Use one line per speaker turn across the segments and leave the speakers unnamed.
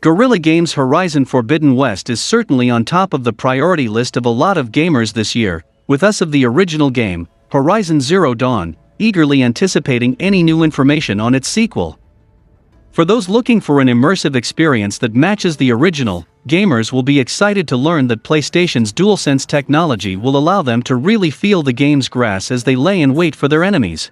Guerrilla Games' Horizon Forbidden West is certainly on top of the priority list of a lot of gamers this year, with us of the original game, Horizon Zero Dawn, eagerly anticipating any new information on its sequel. For those looking for an immersive experience that matches the original, gamers will be excited to learn that PlayStation's Dualsense technology will allow them to really feel the game's grass as they lay in wait for their enemies.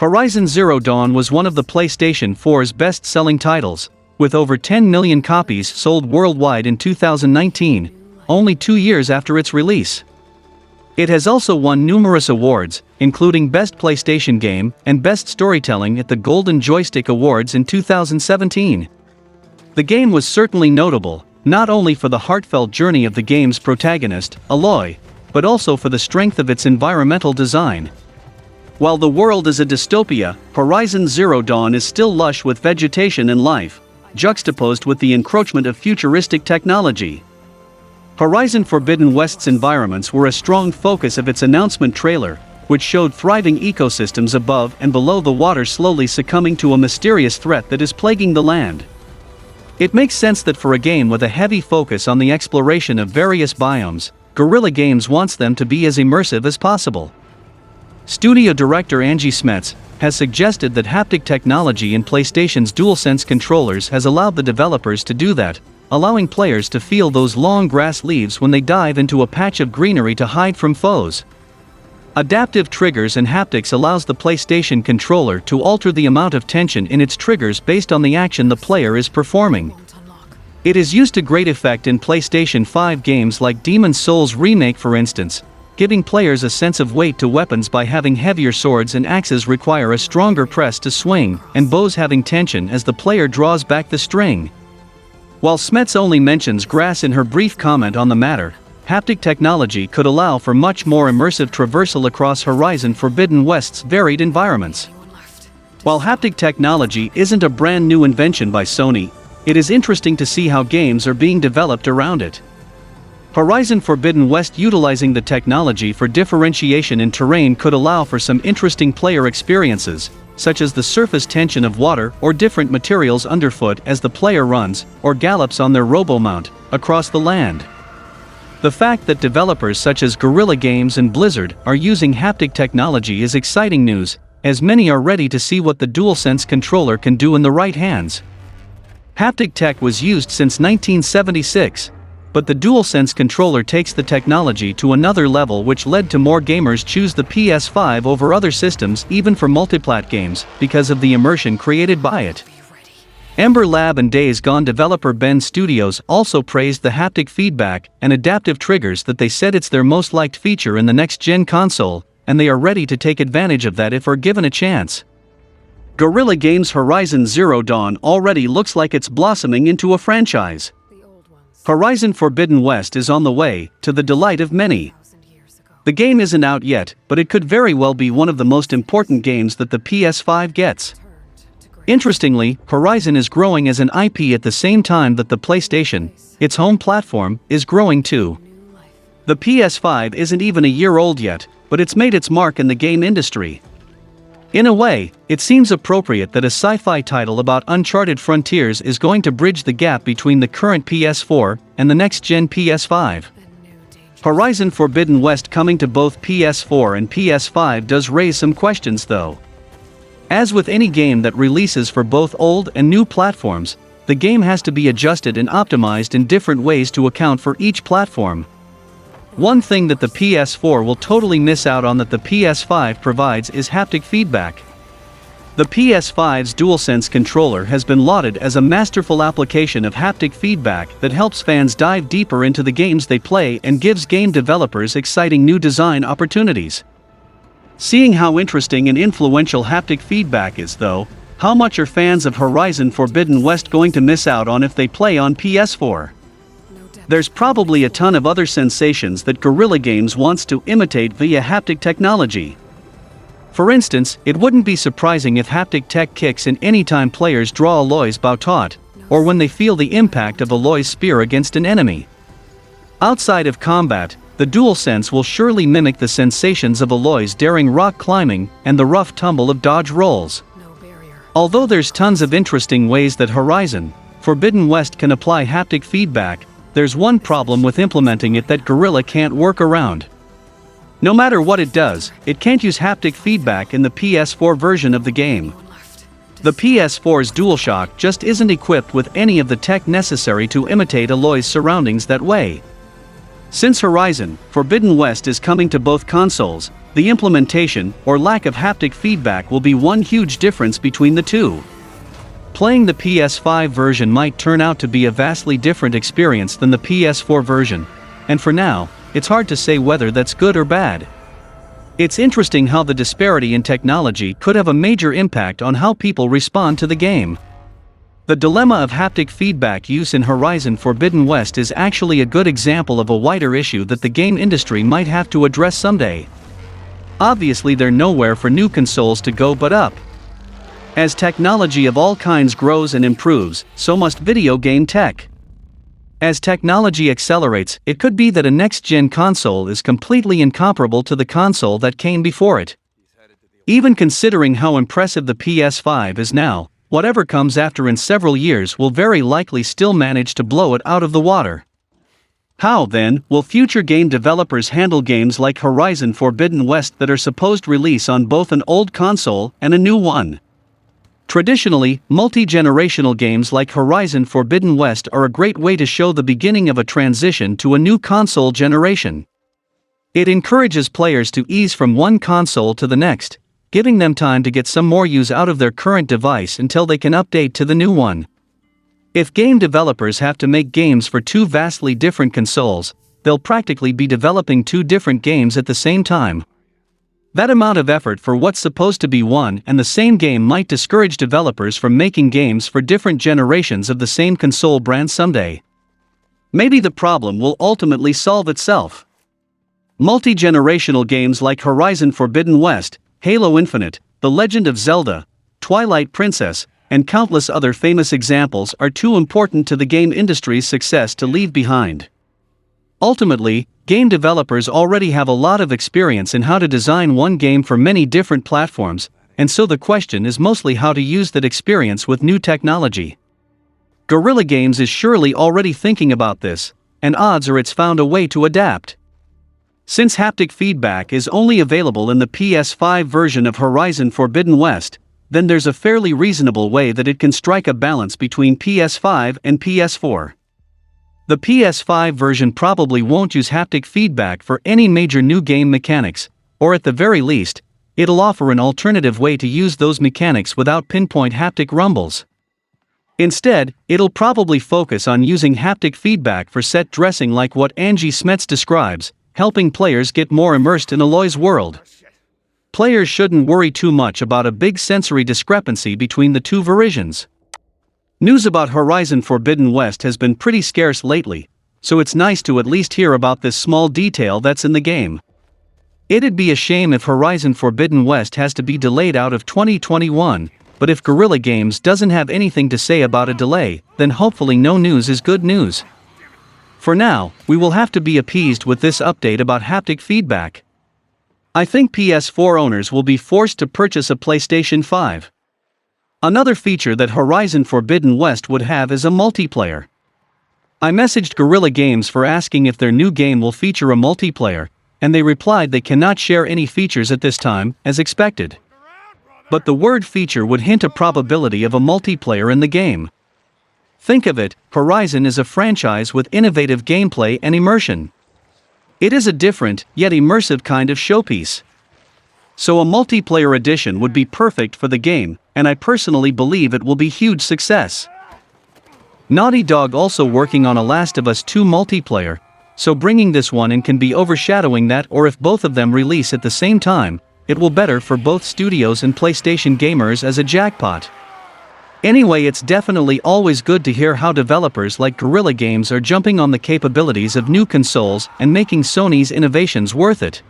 Horizon Zero Dawn was one of the PlayStation 4's best-selling titles, with over 10 million copies sold worldwide in 2019, only 2 years after its release. It has also won numerous awards, including Best PlayStation Game and Best Storytelling at the Golden Joystick Awards in 2017. The game was certainly notable, not only for the heartfelt journey of the game's protagonist, Aloy, but also for the strength of its environmental design. While the world is a dystopia, Horizon Zero Dawn is still lush with vegetation and life, juxtaposed with the encroachment of futuristic technology. Horizon Forbidden West's environments were a strong focus of its announcement trailer, which showed thriving ecosystems above and below the water slowly succumbing to a mysterious threat that is plaguing the land. It makes sense that for a game with a heavy focus on the exploration of various biomes, Guerrilla Games wants them to be as immersive as possible. Studio director Angie Smets has suggested that haptic technology in PlayStation's DualSense controllers has allowed the developers to do that, allowing players to feel those long grass leaves when they dive into a patch of greenery to hide from foes. Adaptive triggers and haptics allows the PlayStation controller to alter the amount of tension in its triggers based on the action the player is performing. It is used to great effect in PlayStation 5 games like Demon's Souls Remake, for instance, giving players a sense of weight to weapons by having heavier swords and axes require a stronger press to swing, and bows having tension as the player draws back the string. While Smets only mentions grass in her brief comment on the matter, haptic technology could allow for much more immersive traversal across Horizon Forbidden West's varied environments. While haptic technology isn't a brand new invention by Sony, it is interesting to see how games are being developed around it. Horizon Forbidden West utilizing the technology for differentiation in terrain could allow for some interesting player experiences, such as the surface tension of water or different materials underfoot as the player runs or gallops on their robo-mount across the land. The fact that developers such as Guerrilla Games and Blizzard are using haptic technology is exciting news, as many are ready to see what the DualSense controller can do in the right hands. Haptic tech was used since 1976, but the DualSense controller takes the technology to another level, which led to more gamers choose the PS5 over other systems, even for multiplat games, because of the immersion created by it. Ember Lab and Days Gone developer Bend Studios also praised the haptic feedback and adaptive triggers that they said it's their most liked feature in the next-gen console, and they are ready to take advantage of that if are given a chance. Guerrilla Games' Horizon Zero Dawn already looks like it's blossoming into a franchise. Horizon Forbidden West is on the way, to the delight of many. The game isn't out yet, but it could very well be one of the most important games that the PS5 gets. Interestingly, Horizon is growing as an IP at the same time that the PlayStation, its home platform, is growing too. The PS5 isn't even a year old yet, but it's made its mark in the game industry. In a way, it seems appropriate that a sci-fi title about uncharted frontiers is going to bridge the gap between the current PS4 and the next-gen PS5. Horizon Forbidden West coming to both PS4 and PS5 does raise some questions though. As with any game that releases for both old and new platforms, the game has to be adjusted and optimized in different ways to account for each platform. One thing that the PS4 will totally miss out on that the PS5 provides is haptic feedback. The PS5's DualSense controller has been lauded as a masterful application of haptic feedback that helps fans dive deeper into the games they play and gives game developers exciting new design opportunities. Seeing how interesting and influential haptic feedback is though, how much are fans of Horizon Forbidden West going to miss out on if they play on PS4? There's probably a ton of other sensations that Guerrilla Games wants to imitate via haptic technology. For instance, it wouldn't be surprising if haptic tech kicks in anytime players draw Aloy's bow taut, or when they feel the impact of Aloy's spear against an enemy. Outside of combat, the DualSense will surely mimic the sensations of Aloy's daring rock climbing and the rough tumble of dodge rolls. Although there's tons of interesting ways that Horizon, Forbidden West can apply haptic feedback, there's one problem with implementing it that Guerrilla can't work around. No matter what it does, it can't use haptic feedback in the PS4 version of the game. The PS4's DualShock just isn't equipped with any of the tech necessary to imitate Aloy's surroundings that way. Since Horizon Forbidden West is coming to both consoles, the implementation or lack of haptic feedback will be one huge difference between the two. Playing the PS5 version might turn out to be a vastly different experience than the PS4 version, and for now, it's hard to say whether that's good or bad. It's interesting how the disparity in technology could have a major impact on how people respond to the game. The dilemma of haptic feedback use in Horizon Forbidden West is actually a good example of a wider issue that the game industry might have to address someday. Obviously, there's nowhere for new consoles to go but up. As technology of all kinds grows and improves, so must video game tech. As technology accelerates, it could be that a next-gen console is completely incomparable to the console that came before it. Even considering how impressive the PS5 is now, whatever comes after in several years will very likely still manage to blow it out of the water. How, then, will future game developers handle games like Horizon Forbidden West that are supposed to release on both an old console and a new one? Traditionally, multi-generational games like Horizon Forbidden West are a great way to show the beginning of a transition to a new console generation. It encourages players to ease from one console to the next, giving them time to get some more use out of their current device until they can update to the new one. If game developers have to make games for two vastly different consoles, they'll practically be developing two different games at the same time. That amount of effort for what's supposed to be one and the same game might discourage developers from making games for different generations of the same console brand someday. Maybe the problem will ultimately solve itself. Multi-generational games like Horizon Forbidden West, Halo Infinite, The Legend of Zelda, Twilight Princess, and countless other famous examples are too important to the game industry's success to leave behind. Ultimately, game developers already have a lot of experience in how to design one game for many different platforms, and so the question is mostly how to use that experience with new technology. Guerrilla Games is surely already thinking about this, and odds are it's found a way to adapt. Since haptic feedback is only available in the PS5 version of Horizon Forbidden West, then there's a fairly reasonable way that it can strike a balance between PS5 and PS4. The PS5 version probably won't use haptic feedback for any major new game mechanics, or at the very least, it'll offer an alternative way to use those mechanics without pinpoint haptic rumbles. Instead, it'll probably focus on using haptic feedback for set dressing like what Angie Smets describes, helping players get more immersed in Aloy's world. Players shouldn't worry too much about a big sensory discrepancy between the two versions. News about Horizon Forbidden West has been pretty scarce lately, so it's nice to at least hear about this small detail that's in the game. It'd be a shame if Horizon Forbidden West has to be delayed out of 2021, but if Guerrilla Games doesn't have anything to say about a delay, then hopefully no news is good news. For now, we will have to be appeased with this update about haptic feedback. I think PS4 owners will be forced to purchase a PlayStation 5. Another feature that Horizon Forbidden West would have is a multiplayer. I messaged Guerrilla Games for asking if their new game will feature a multiplayer, and they replied they cannot share any features at this time, as expected. But the word feature would hint a probability of a multiplayer in the game. Think of it, Horizon is a franchise with innovative gameplay and immersion. It is a different, yet immersive kind of showpiece. So a multiplayer edition would be perfect for the game, and I personally believe it will be a huge success. Naughty Dog also working on a Last of Us 2 multiplayer, so bringing this one in can be overshadowing that, or if both of them release at the same time, it will better for both studios and PlayStation gamers as a jackpot. Anyway, it's definitely always good to hear how developers like Guerrilla Games are jumping on the capabilities of new consoles and making Sony's innovations worth it.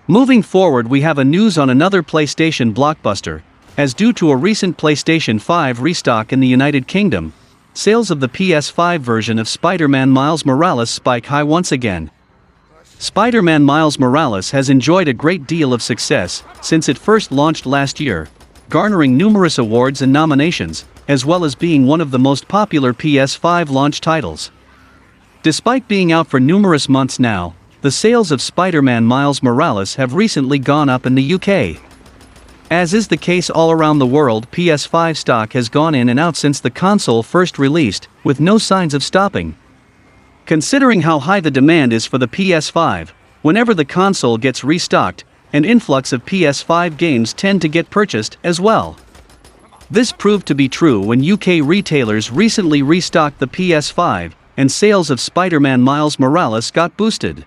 Moving forward, we have a news on another PlayStation blockbuster, as due to a recent PlayStation 5 restock in the United Kingdom, sales of the PS5 version of Spider-Man Miles Morales spike high once again. Spider-Man Miles Morales has enjoyed a great deal of success since it first launched last year, garnering numerous awards and nominations, as well as being one of the most popular PS5 launch titles. Despite being out for numerous months now, the sales of Spider-Man Miles Morales have recently gone up in the UK. As is the case all around the world, PS5 stock has gone in and out since the console first released, with no signs of stopping. Considering how high the demand is for the PS5, whenever the console gets restocked, an influx of PS5 games tend to get purchased as well. This proved to be true when UK retailers recently restocked the PS5, and sales of Spider-Man Miles Morales got boosted.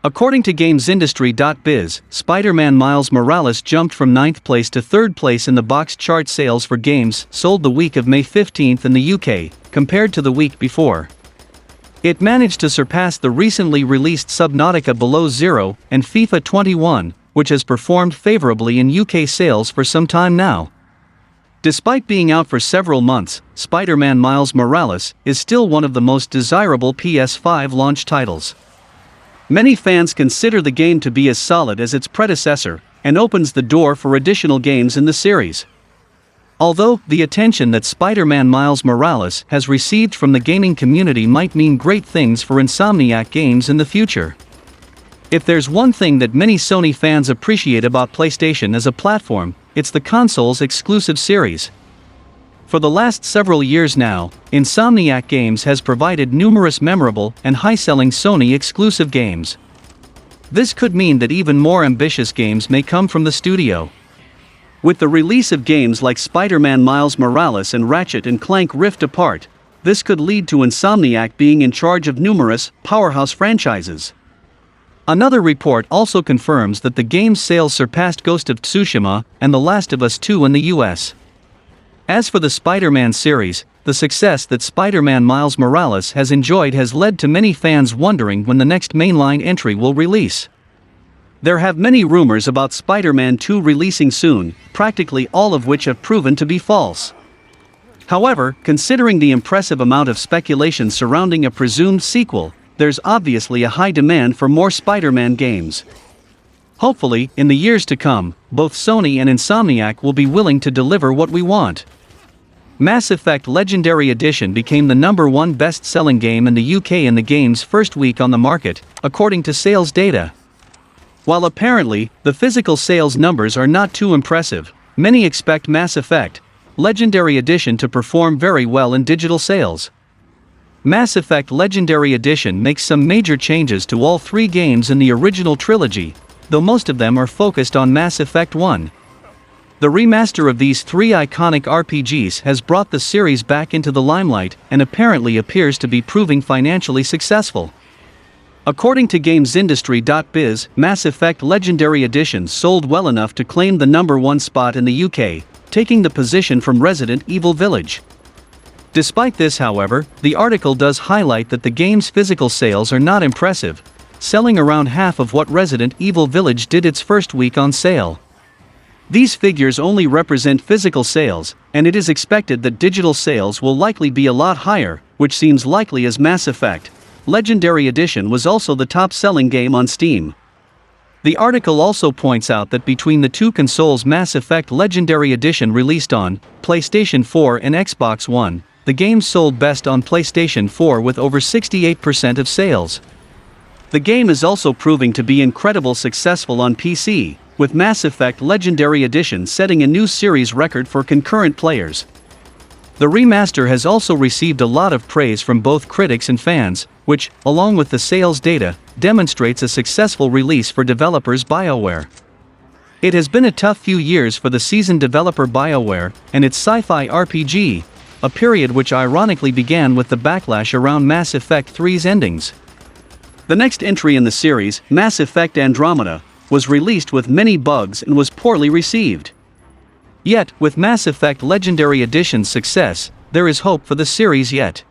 According to GamesIndustry.biz, Spider-Man Miles Morales jumped from 9th place to 3rd place in the box chart sales for games sold the week of May 15th in the UK, compared to the week before. It managed to surpass the recently released Subnautica Below Zero and FIFA 21, which has performed favorably in UK sales for some time now. Despite being out for several months, Spider-Man Miles Morales is still one of the most desirable PS5 launch titles. Many fans consider the game to be as solid as its predecessor, and opens the door for additional games in the series. Although, the attention that Spider-Man Miles Morales has received from the gaming community might mean great things for Insomniac Games in the future. If there's one thing that many Sony fans appreciate about PlayStation as a platform, it's the console's exclusive series. For the last several years now, Insomniac Games has provided numerous memorable and high-selling Sony exclusive games. This could mean that even more ambitious games may come from the studio. With the release of games like Spider-Man Miles Morales and Ratchet & Clank Rift Apart, this could lead to Insomniac being in charge of numerous powerhouse franchises. Another report also confirms that the game's sales surpassed Ghost of Tsushima and The Last of Us 2 in the US. As for the Spider-Man series, the success that Spider-Man Miles Morales has enjoyed has led to many fans wondering when the next mainline entry will release. There have many rumors about Spider-Man 2 releasing soon, practically all of which have proven to be false. However, considering the impressive amount of speculation surrounding a presumed sequel, there's obviously a high demand for more Spider-Man games. Hopefully, in the years to come, both Sony and Insomniac will be willing to deliver what we want. Mass Effect Legendary Edition became the #1 best-selling game in the UK in the game's first week on the market, according to sales data. While apparently, the physical sales numbers are not too impressive, many expect Mass Effect Legendary Edition to perform very well in digital sales. Mass Effect Legendary Edition makes some major changes to all 3 games in the original trilogy, though most of them are focused on Mass Effect 1. The remaster of these 3 iconic RPGs has brought the series back into the limelight and apparently appears to be proving financially successful. According to GamesIndustry.biz, Mass Effect Legendary Edition sold well enough to claim the #1 spot in the UK, taking the position from Resident Evil Village. Despite this, however, the article does highlight that the game's physical sales are not impressive, selling around half of what Resident Evil Village did its first week on sale. These figures only represent physical sales, and it is expected that digital sales will likely be a lot higher, which seems likely as Mass Effect Legendary Edition was also the top-selling game on Steam. The article also points out that between the 2 consoles Mass Effect Legendary Edition released on PlayStation 4 and Xbox One, the game sold best on PlayStation 4 with over 68% of sales. The game is also proving to be incredibly successful on PC, with Mass Effect Legendary Edition setting a new series record for concurrent players. The remaster has also received a lot of praise from both critics and fans, which, along with the sales data, demonstrates a successful release for developers BioWare. It has been a tough few years for the seasoned developer BioWare and its sci-fi RPG, a period which ironically began with the backlash around Mass Effect 3's endings. The next entry in the series, Mass Effect Andromeda, was released with many bugs and was poorly received. Yet, with Mass Effect Legendary Edition's success, there is hope for the series yet.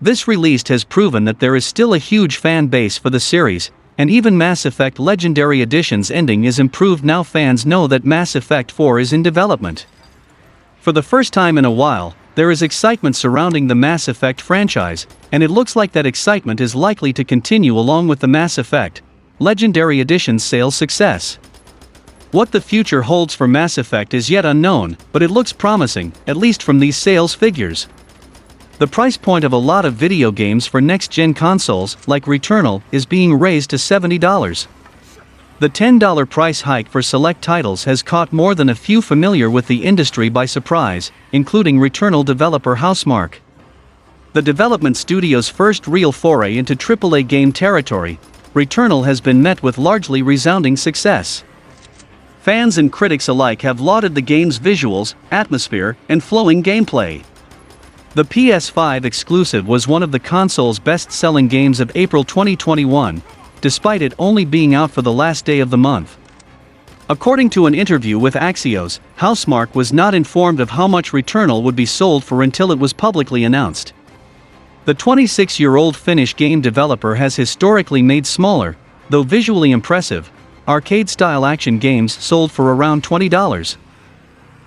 This release has proven that there is still a huge fan base for the series, and even Mass Effect Legendary Edition's ending is improved now fans know that Mass Effect 4 is in development. For the first time in a while, there is excitement surrounding the Mass Effect franchise, and it looks like that excitement is likely to continue along with the Mass Effect Legendary Edition's sales success. What the future holds for Mass Effect is yet unknown, but it looks promising, at least from these sales figures. The price point of a lot of video games for next-gen consoles, like Returnal, is being raised to $70. The $10 price hike for select titles has caught more than a few familiar with the industry by surprise, including Returnal developer Housemarque. The development studio's first real foray into AAA game territory, Returnal has been met with largely resounding success. Fans and critics alike have lauded the game's visuals, atmosphere, and flowing gameplay. The PS5 exclusive was one of the console's best-selling games of April 2021, despite it only being out for the last day of the month. According to an interview with Axios, Housemarque was not informed of how much Returnal would be sold for until it was publicly announced. The 26-year-old Finnish game developer has historically made smaller, though visually impressive, arcade-style action games sold for around $20.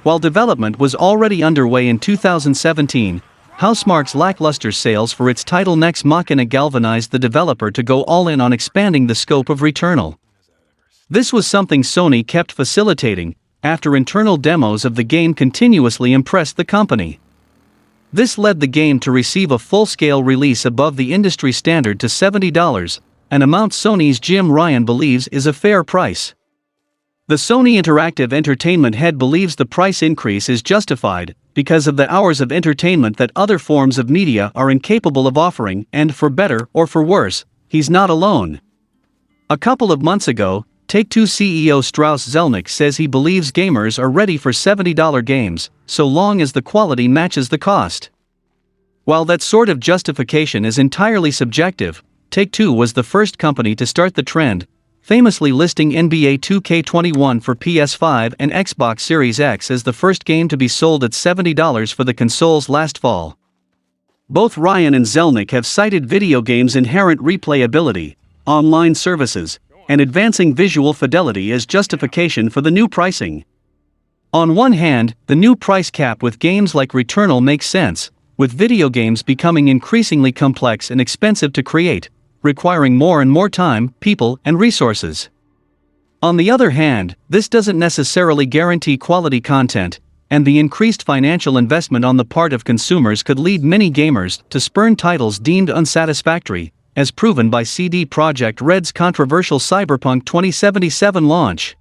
While development was already underway in 2017, Housemarque's lackluster sales for its title Nex Machina galvanized the developer to go all in on expanding the scope of Returnal. This was something Sony kept facilitating, after internal demos of the game continuously impressed the company. This led the game to receive a full-scale release above the industry standard to $70, an amount Sony's Jim Ryan believes is a fair price. The Sony Interactive Entertainment head believes the price increase is justified because of the hours of entertainment that other forms of media are incapable of offering, and for better or for worse, he's not alone. A couple of months ago, Take-Two CEO Strauss Zelnick says he believes gamers are ready for $70 games, so long as the quality matches the cost. While that sort of justification is entirely subjective, Take-Two was the first company to start the trend, famously listing NBA 2K21 for PS5 and Xbox Series X as the first game to be sold at $70 for the consoles last fall. Both Ryan and Zelnick have cited video games' inherent replayability, online services, and advancing visual fidelity as justification for the new pricing. On one hand, the new price cap with games like Returnal makes sense, with video games becoming increasingly complex and expensive to create, requiring more and more time, people, and resources. On the other hand, this doesn't necessarily guarantee quality content, and the increased financial investment on the part of consumers could lead many gamers to spurn titles deemed unsatisfactory, as proven by CD Projekt Red's controversial Cyberpunk 2077 launch.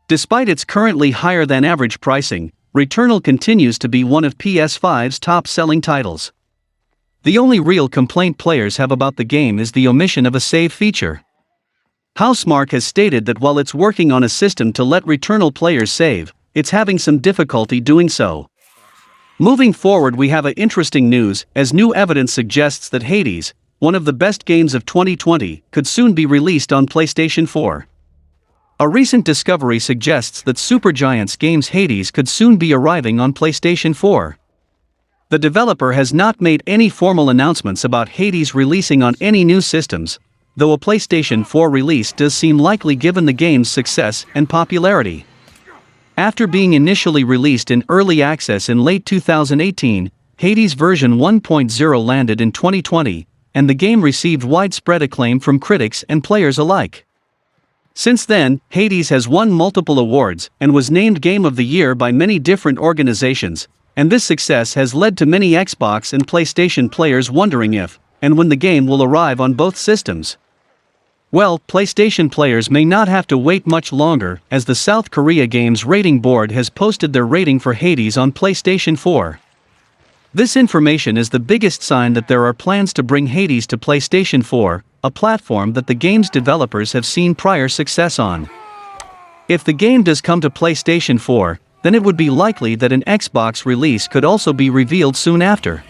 Despite its currently higher-than-average pricing, Returnal continues to be one of PS5's top-selling titles. The only real complaint players have about the game is the omission of a save feature. Housemarque has stated that while it's working on a system to let Returnal players save, it's having some difficulty doing so. Moving forward, we have interesting news, as new evidence suggests that Hades, one of the best games of 2020, could soon be released on PlayStation 4. A recent discovery suggests that Supergiant's game's Hades could soon be arriving on PlayStation 4. The developer has not made any formal announcements about Hades releasing on any new systems, though a PlayStation 4 release does seem likely given the game's success and popularity. After being initially released in early access in late 2018, Hades version 1.0 landed in 2020, and the game received widespread acclaim from critics and players alike. Since then, Hades has won multiple awards and was named Game of the Year by many different organizations, and this success has led to many Xbox and PlayStation players wondering if, and when the game will arrive on both systems. Well, PlayStation players may not have to wait much longer, as the South Korea Games Rating Board has posted their rating for Hades on PlayStation 4. This information is the biggest sign that there are plans to bring Hades to PlayStation 4, a platform that the game's developers have seen prior success on. If the game does come to PlayStation 4, then it would be likely that an Xbox release could also be revealed soon after.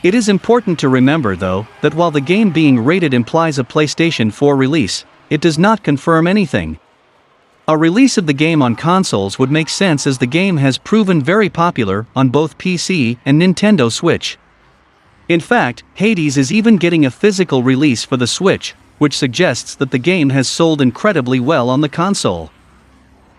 It is important to remember, though, that while the game being rated implies a PlayStation 4 release, it does not confirm anything. A release of the game on consoles would make sense, as the game has proven very popular on both PC and Nintendo Switch. In fact, Hades is even getting a physical release for the Switch, which suggests that the game has sold incredibly well on the console.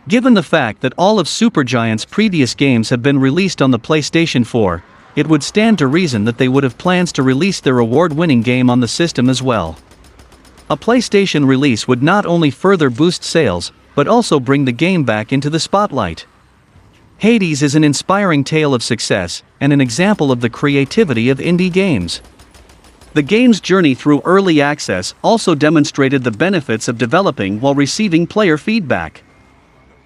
Given the fact that all of Supergiant's previous games have been released on the PlayStation 4, it would stand to reason that they would have plans to release their award-winning game on the system as well. A PlayStation release would not only further boost sales, but also bring the game back into the spotlight. Hades is an inspiring tale of success, and an example of the creativity of indie games. The game's journey through early access also demonstrated the benefits of developing while receiving player feedback.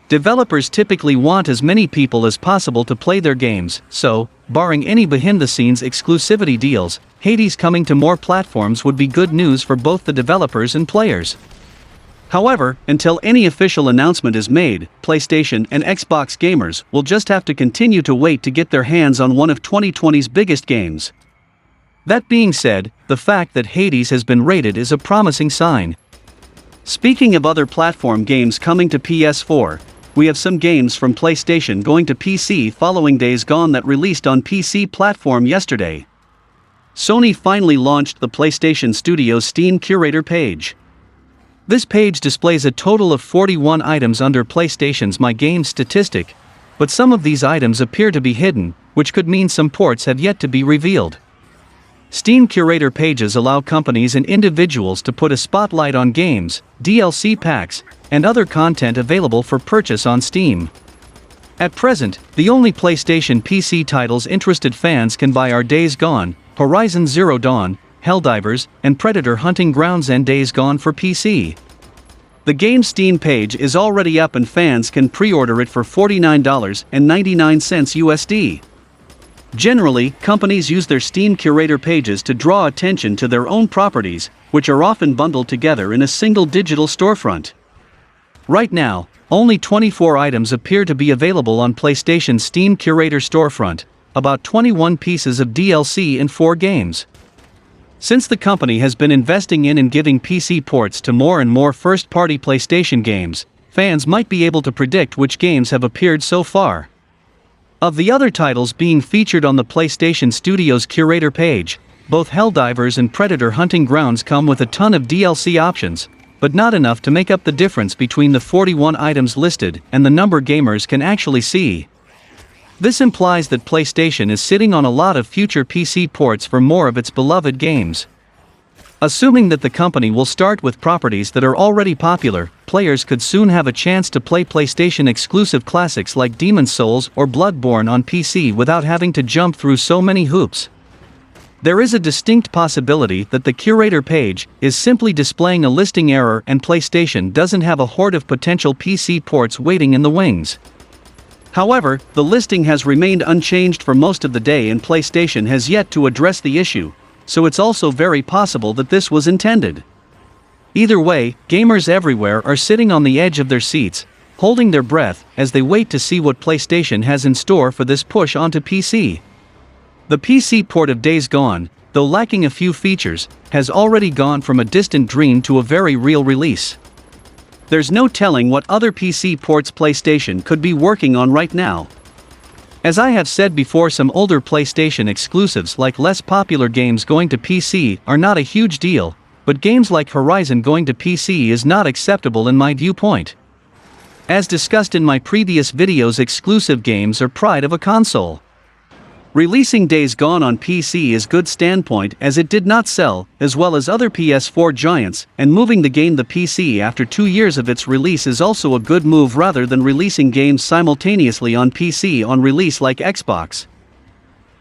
Developers typically want as many people as possible to play their games, so, barring any behind-the-scenes exclusivity deals, Hades coming to more platforms would be good news for both the developers and players. However, until any official announcement is made, PlayStation and Xbox gamers will just have to continue to wait to get their hands on one of 2020's biggest games. That being said, the fact that Hades has been rated is a promising sign. Speaking of other platform games coming to PS4, we have some games from PlayStation going to PC following Days Gone that released on PC platform yesterday. Sony finally launched the PlayStation Studios Steam Curator page. This page displays a total of 41 items under PlayStation's My Games statistic, but some of these items appear to be hidden, which could mean some ports have yet to be revealed. Steam Curator pages allow companies and individuals to put a spotlight on games, DLC packs, and other content available for purchase on Steam. At present, the only PlayStation PC titles interested fans can buy are Days Gone, Horizon Zero Dawn, Helldivers, and Predator Hunting Grounds and Days Gone for PC. The game's Steam page is already up and fans can pre-order it for $49.99 USD. Generally, companies use their Steam Curator pages to draw attention to their own properties, which are often bundled together in a single digital storefront. Right now, only 24 items appear to be available on PlayStation's Steam Curator storefront, about 21 pieces of DLC in 4 games. Since the company has been investing in and giving PC ports to more and more first-party PlayStation games, fans might be able to predict which games have appeared so far. Of the other titles being featured on the PlayStation Studios Curator page, both Helldivers and Predator Hunting Grounds come with a ton of DLC options, but not enough to make up the difference between the 41 items listed and the number gamers can actually see. This implies that PlayStation is sitting on a lot of future PC ports for more of its beloved games. Assuming that the company will start with properties that are already popular, players could soon have a chance to play PlayStation-exclusive classics like Demon's Souls or Bloodborne on PC without having to jump through so many hoops. There is a distinct possibility that the Curator page is simply displaying a listing error and PlayStation doesn't have a horde of potential PC ports waiting in the wings. However, the listing has remained unchanged for most of the day and PlayStation has yet to address the issue, so it's also very possible that this was intended. Either way, gamers everywhere are sitting on the edge of their seats, holding their breath as they wait to see what PlayStation has in store for this push onto PC. The PC port of Days Gone, though lacking a few features, has already gone from a distant dream to a very real release. There's no telling what other PC ports PlayStation could be working on right now. As I have said before, some older PlayStation exclusives like less popular games going to PC are not a huge deal, but games like Horizon going to PC is not acceptable in my viewpoint. As discussed in my previous videos, exclusive games are pride of a console. Releasing Days Gone on PC is good standpoint as it did not sell, as well as other PS4 giants, and moving the game to PC after 2 years of its release is also a good move rather than releasing games simultaneously on PC on release like Xbox.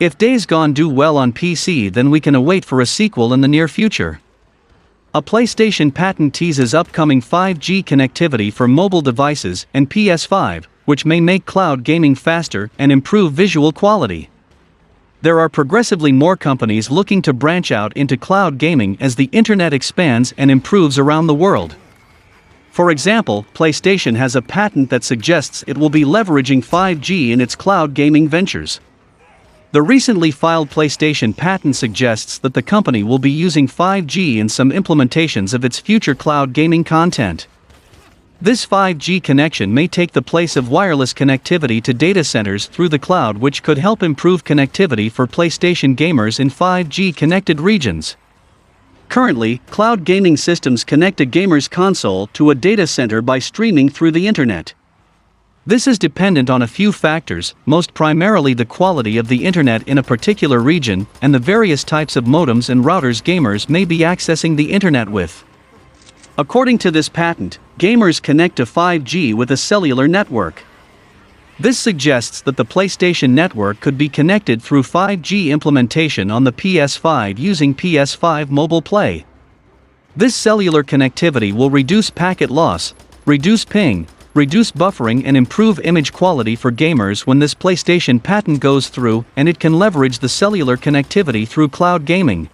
If Days Gone do well on PC, then we can await for a sequel in the near future. A PlayStation patent teases upcoming 5G connectivity for mobile devices and PS5, which may make cloud gaming faster and improve visual quality. There are progressively more companies looking to branch out into cloud gaming as the internet expands and improves around the world. For example, PlayStation has a patent that suggests it will be leveraging 5G in its cloud gaming ventures. The recently filed PlayStation patent suggests that the company will be using 5G in some implementations of its future cloud gaming content. This 5G connection may take the place of wireless connectivity to data centers through the cloud, which could help improve connectivity for PlayStation gamers in 5G connected regions. Currently, cloud gaming systems connect a gamer's console to a data center by streaming through the internet. This is dependent on a few factors, most primarily the quality of the internet in a particular region and the various types of modems and routers gamers may be accessing the internet with. According to this patent, gamers connect to 5G with a cellular network. This suggests that the PlayStation Network could be connected through 5G implementation on the PS5 using PS5 Mobile Play. This cellular connectivity will reduce packet loss, reduce ping, reduce buffering and improve image quality for gamers when this PlayStation patent goes through, and it can leverage the cellular connectivity through cloud gaming.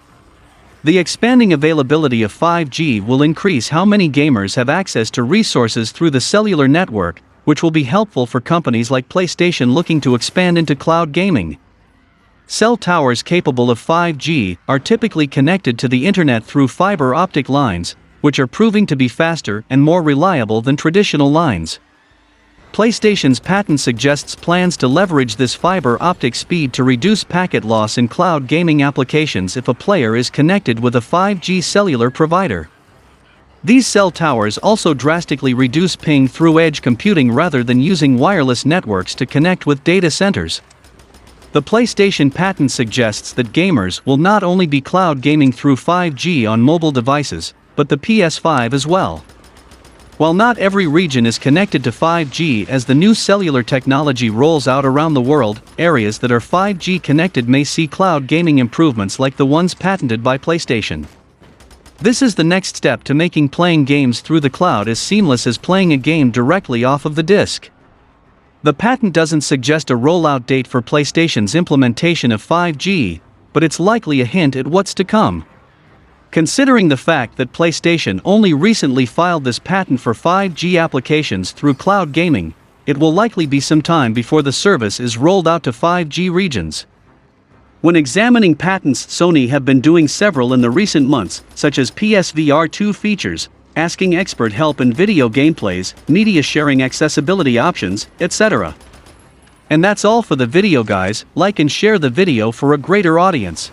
The expanding availability of 5G will increase how many gamers have access to resources through the cellular network, which will be helpful for companies like PlayStation looking to expand into cloud gaming. Cell towers capable of 5G are typically connected to the internet through fiber optic lines, which are proving to be faster and more reliable than traditional lines. PlayStation's patent suggests plans to leverage this fiber optic speed to reduce packet loss in cloud gaming applications if a player is connected with a 5G cellular provider. These cell towers also drastically reduce ping through edge computing rather than using wireless networks to connect with data centers. The PlayStation patent suggests that gamers will not only be cloud gaming through 5G on mobile devices, but the PS5 as well. While not every region is connected to 5G as the new cellular technology rolls out around the world, areas that are 5G connected may see cloud gaming improvements like the ones patented by PlayStation. This is the next step to making playing games through the cloud as seamless as playing a game directly off of the disc. The patent doesn't suggest a rollout date for PlayStation's implementation of 5G, but it's likely a hint at what's to come. Considering the fact that PlayStation only recently filed this patent for 5G applications through cloud gaming, it will likely be some time before the service is rolled out to 5G regions. When examining patents, Sony have been doing several in the recent months, such as PSVR 2 features, asking expert help in video gameplays, media sharing accessibility options, etc. And that's all for the video, guys. Like and share the video for a greater audience.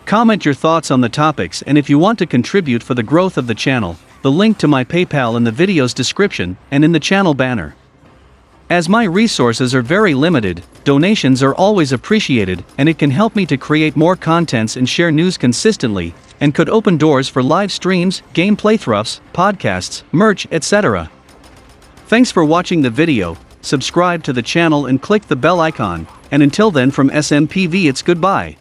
Comment your thoughts on the topics, and if you want to contribute for the growth of the channel, the link to my PayPal in the video's description and in the channel banner. As my resources are very limited, donations are always appreciated, and it can help me to create more contents and share news consistently, and could open doors for live streams, game playthroughs, podcasts, merch, etc. Thanks for watching the video, subscribe to the channel and click the bell icon, and until then from SMPV it's goodbye.